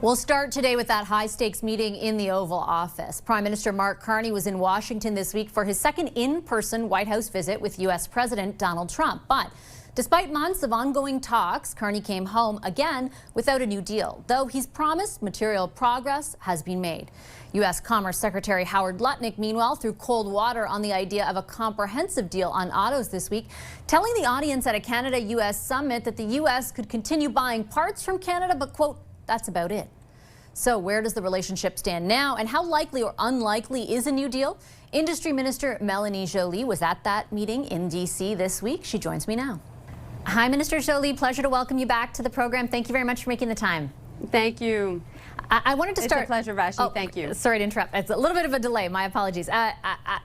We'll start today with that high-stakes meeting in the Oval Office. Prime Minister Mark Carney was in Washington this week for his second in-person White House visit with U.S. President Donald Trump. But despite months of ongoing talks, Carney came home again without a new deal, though he's promised material progress has been made. U.S. Commerce Secretary Howard Lutnick, meanwhile, threw cold water on the idea of a comprehensive deal on autos this week, telling the audience at a Canada-U.S. summit that the U.S. could continue buying parts from Canada, but, quote, that's about it. So where does the relationship stand now, and how likely or unlikely is a new deal? Industry Minister Melanie Joly was at that meeting in D.C. this week. She joins me now. Hi, Minister Joly. Pleasure to welcome you back to the program. Thank you very much for making the time. Thank you. I wanted to start. It's a pleasure, Vashi. Oh, thank you. Sorry to interrupt. It's a little bit of a delay. My apologies.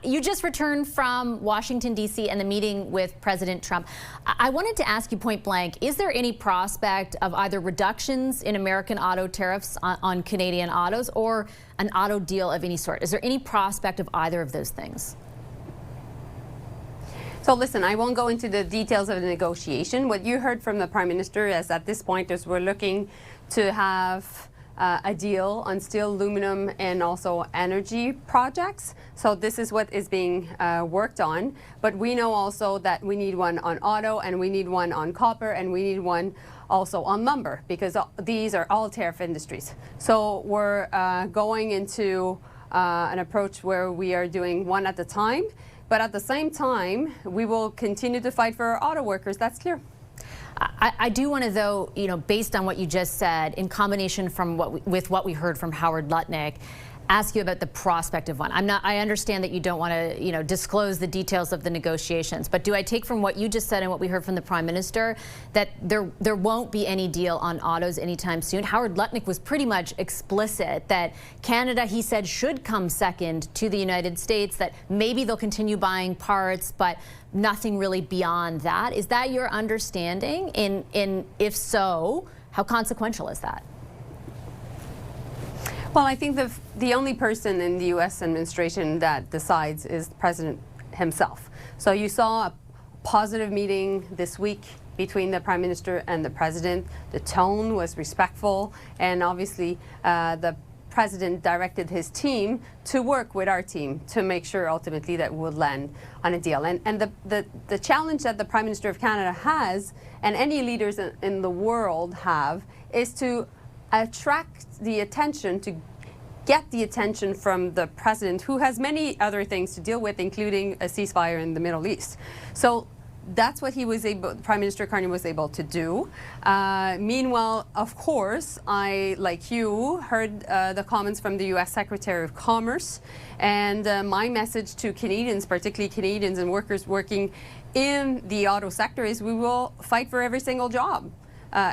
You just returned from Washington, D.C. and the meeting with President Trump. I wanted to ask you point blank, is there any prospect of either reductions in American auto tariffs on Canadian autos or an auto deal of any sort? Is there any prospect of either of those things? So listen, I won't go into the details of the negotiation. What you heard from the Prime Minister is at this point is we're looking to have a deal on steel, aluminum, and also energy projects. So this is what is being worked on. But we know also that we need one on auto, and we need one on copper, and we need one also on lumber, because these are all tariff industries. So we're going into an approach where we are doing one at a time. But at the same time, we will continue to fight for our auto workers. That's clear. I do want to, though, based on what you just said, in combination with what we heard from Howard Lutnick, ask you about the prospect of one. I understand that you don't want to, disclose the details of the negotiations, but do I take from what you just said and what we heard from the Prime Minister that there won't be any deal on autos anytime soon? Howard Lutnick was pretty much explicit that Canada, he said, should come second to the United States, that maybe they'll continue buying parts, but nothing really beyond that. Is that your understanding? And if so, how consequential is that? Well, I think the only person in the U.S. administration that decides is the President himself. So you saw a positive meeting this week between the Prime Minister and the President. The tone was respectful, and obviously the President directed his team to work with our team to make sure ultimately that we would land on a deal. And the challenge that the Prime Minister of Canada has, and any leaders in the world have, is to attract the attention, to get the attention from the President, who has many other things to deal with, including a ceasefire in the Middle East. So that's what Prime Minister Carney was able to do. Meanwhile, of course, I, like you, heard the comments from the U.S. Secretary of Commerce, and my message to Canadians, particularly Canadians and workers working in the auto sector, is we will fight for every single job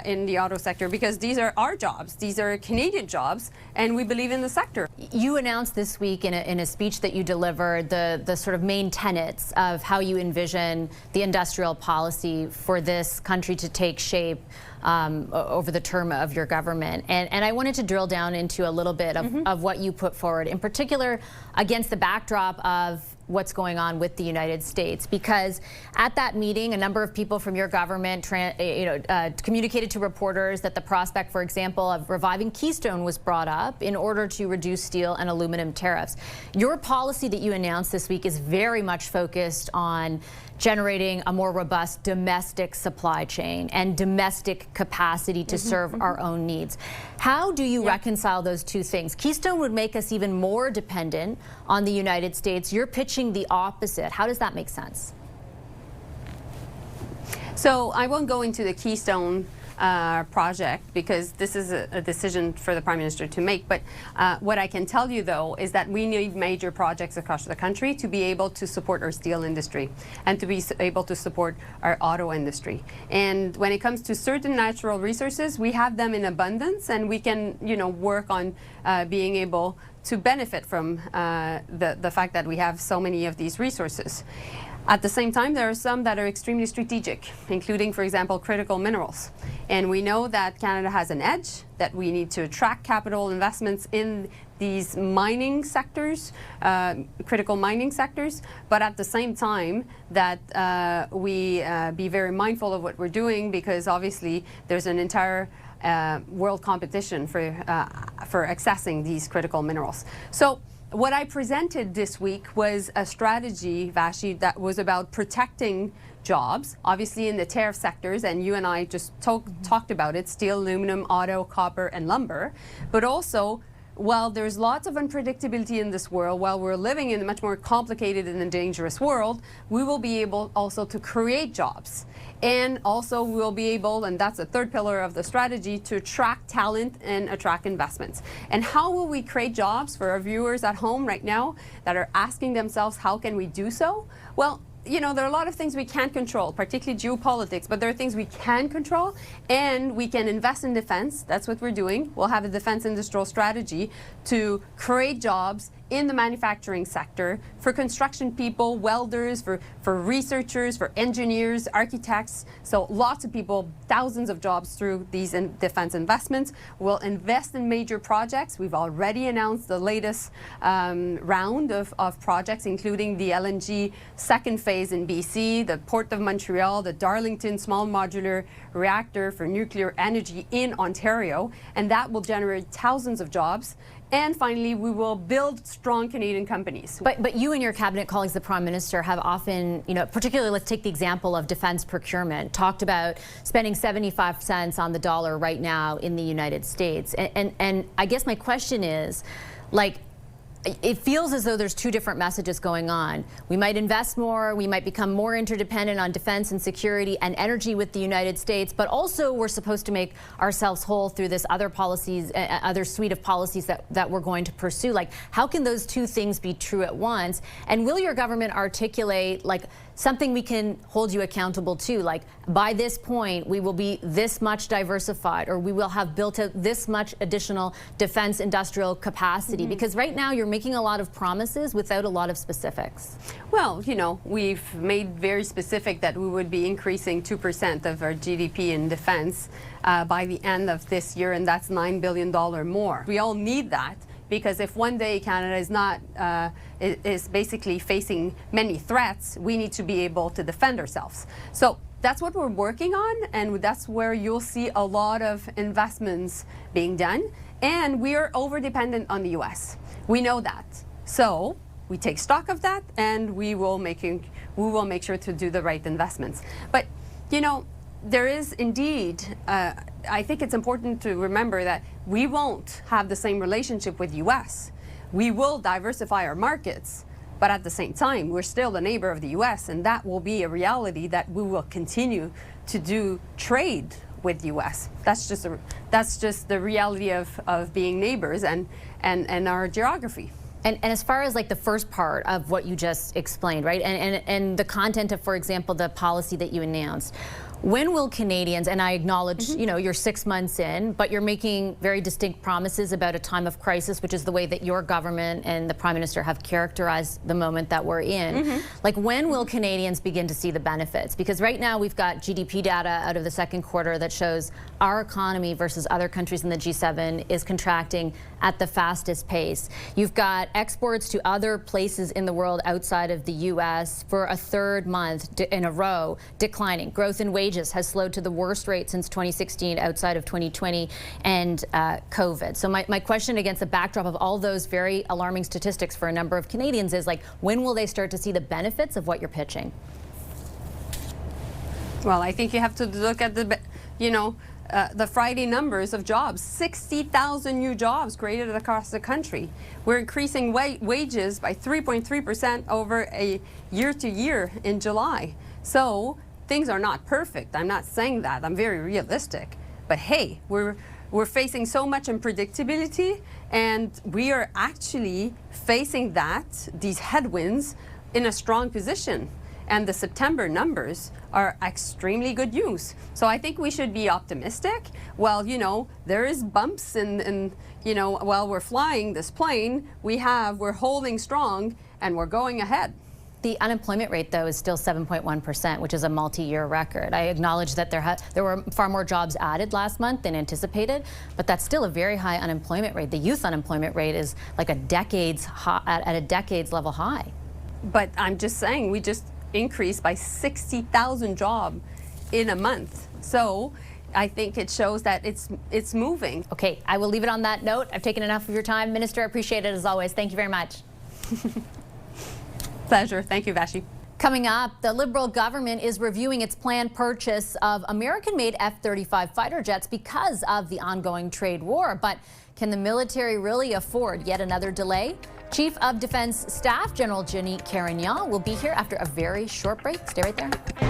in the auto sector, because these are our jobs. These are Canadian jobs, and we believe in the sector. You announced this week in a speech that you delivered the sort of main tenets of how you envision the industrial policy for this country to take shape over the term of your government. And I wanted to drill down into a little bit of what you put forward, in particular against the backdrop of what's going on with the United States, because at that meeting, a number of people from your government communicated to reporters that the prospect, for example, of reviving Keystone was brought up in order to reduce steel and aluminum tariffs. Your policy that you announced this week is very much focused on generating a more robust domestic supply chain and domestic capacity to serve our own needs. How do you reconcile those two things? Keystone would make us even more dependent on the United States. You're pitching the opposite. How does that make sense? So I won't go into the Keystone project, because this is a decision for the Prime Minister to make. But what I can tell you, though, is that we need major projects across the country to be able to support our steel industry and to be able to support our auto industry. And when it comes to certain natural resources, we have them in abundance, and we can, work on being able to benefit from the fact that we have so many of these resources. At the same time, there are some that are extremely strategic, including, for example, critical minerals. And we know that Canada has an edge, that we need to attract capital investments in these mining sectors, critical mining sectors, but at the same time that we be very mindful of what we're doing, because obviously there's an entire world competition for accessing these critical minerals. So what I presented this week was a strategy, Vashi, that was about protecting jobs, obviously in the tariff sectors, and you and I just talked about it, steel, aluminum, auto, copper, and lumber, but also, while there's lots of unpredictability in this world, while we're living in a much more complicated and dangerous world, we will be able also to create jobs. And also we'll be able, and that's a third pillar of the strategy, to attract talent and attract investments. And how will we create jobs for our viewers at home right now that are asking themselves, how can we do so? Well, you know, there are a lot of things we can't control, particularly geopolitics, but there are things we can control, and we can invest in defense. That's what we're doing. We'll have a defense industrial strategy to create jobs in the manufacturing sector for construction people, welders, for researchers, for engineers, architects. So lots of people, thousands of jobs through these defense investments. We'll invest in major projects. We've already announced the latest round of projects, including the LNG second phase in BC, the Port of Montreal, the Darlington small modular reactor for nuclear energy in Ontario, and that will generate thousands of jobs. And finally, we will build strong Canadian companies. But you and your cabinet colleagues, the Prime Minister, have often, you know, particularly let's take the example of defense procurement, talked about spending 75 cents on the dollar right now in the United States. And I guess my question is, like, it feels as though there's two different messages going on. We might invest more, we might become more interdependent on defense and security and energy with the United States, but also we're supposed to make ourselves whole through this other policies, other suite of policies that we're going to pursue. Like, how can those two things be true at once? And will your government articulate, like, something we can hold you accountable to, like, by this point we will be this much diversified, or we will have built out this much additional defense industrial capacity? Because right now you're making a lot of promises without a lot of specifics. Well, you know, we've made very specific that we would be increasing 2% of our GDP in defense by the end of this year, and that's $9 billion more. We all need that, because if one day Canada is not is basically facing many threats, we need to be able to defend ourselves. So that's what we're working on, and that's where you'll see a lot of investments being done. And we are over-dependent on the US. We know that. So we take stock of that, and we will make sure to do the right investments. But, you know, there is indeed, I think it's important to remember that we won't have the same relationship with US. We will diversify our markets, but at the same time, we're still a neighbor of the US, and that will be a reality that we will continue to do trade with US. That's just the reality of being neighbors and our geography. And as far as like the first part of what you just explained, right, and the content of, for example, the policy that you announced, when will Canadians, and I acknowledge, you know, you're 6 months in, but you're making very distinct promises about a time of crisis, which is the way that your government and the Prime Minister have characterized the moment that we're in. Like, when will Canadians begin to see the benefits? Because right now we've got GDP data out of the second quarter that shows our economy versus other countries in the G7 is contracting at the fastest pace. You've got exports to other places in the world outside of the US for a third month in a row declining. Growth in wages has slowed to the worst rate since 2016 outside of 2020 and COVID. So my question, against the backdrop of all those very alarming statistics for a number of Canadians, is, like, when will they start to see the benefits of what you're pitching? Well, I think you have to look at the, you know, the Friday numbers of jobs. 60,000 new jobs created across the country. We're increasing wages by 3.3% over a year-to-year in July. So things are not perfect. I'm not saying that. I'm very realistic. But hey, we're facing so much unpredictability, and we are actually facing these headwinds in a strong position. And the September numbers are extremely good news. So I think we should be optimistic. Well, you know, there is bumps in you know, while we're flying this plane, we're holding strong, and we're going ahead. The unemployment rate, though, is still 7.1%, which is a multi-year record. I acknowledge that there were far more jobs added last month than anticipated, but that's still a very high unemployment rate. The youth unemployment rate is like at a decades level high. But I'm just saying, we just increased by 60,000 jobs in a month. So I think it shows that it's moving. Okay, I will leave it on that note. I've taken enough of your time. Minister, appreciate it as always. Thank you very much. Pleasure. Thank you, Vashi. Coming up, the Liberal government is reviewing its planned purchase of American-made F-35 fighter jets because of the ongoing trade war. But can the military really afford yet another delay? Chief of Defense Staff General Jeannie Carignan will be here after a very short break. Stay right there.